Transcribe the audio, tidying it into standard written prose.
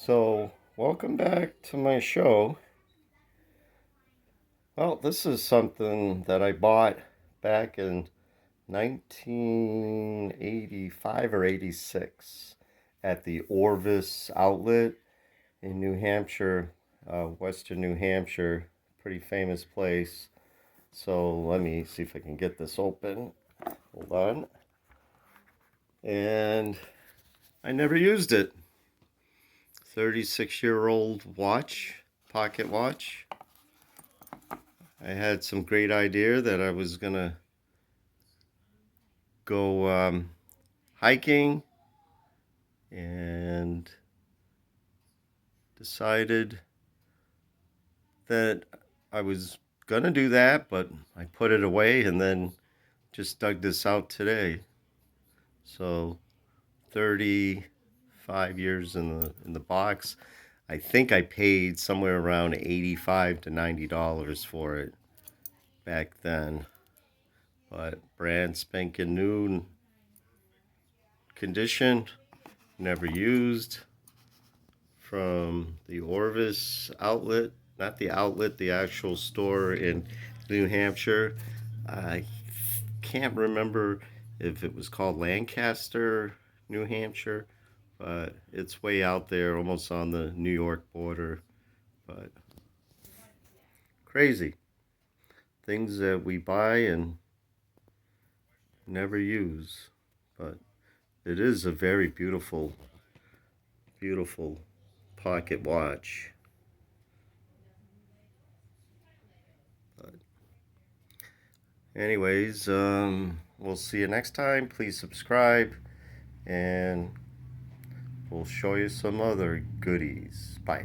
So, welcome back to my show. Well, this is something that I bought back in 1985 or 86 at the Orvis outlet in New Hampshire, Western New Hampshire. Pretty famous place. So, let me see if I can get this open. Hold on. And I never used it. 36-year-old watch, pocket watch. I had some great idea that I was gonna go hiking and decided that I was gonna do that, but I put it away and then just dug this out today. So 35 years in the box. I think I paid somewhere around $85 to $90 for it back then. But brand spanking new condition, never used, from the Orvis outlet, not the outlet, the actual store in New Hampshire. I can't remember if it was called Lancaster, New Hampshire, but it's way out there, almost on the New York border. But crazy things that we buy and never use. But it is a very beautiful, beautiful pocket watch. But anyways, we'll see you next time. Please subscribe, and we'll show you some other goodies. Bye.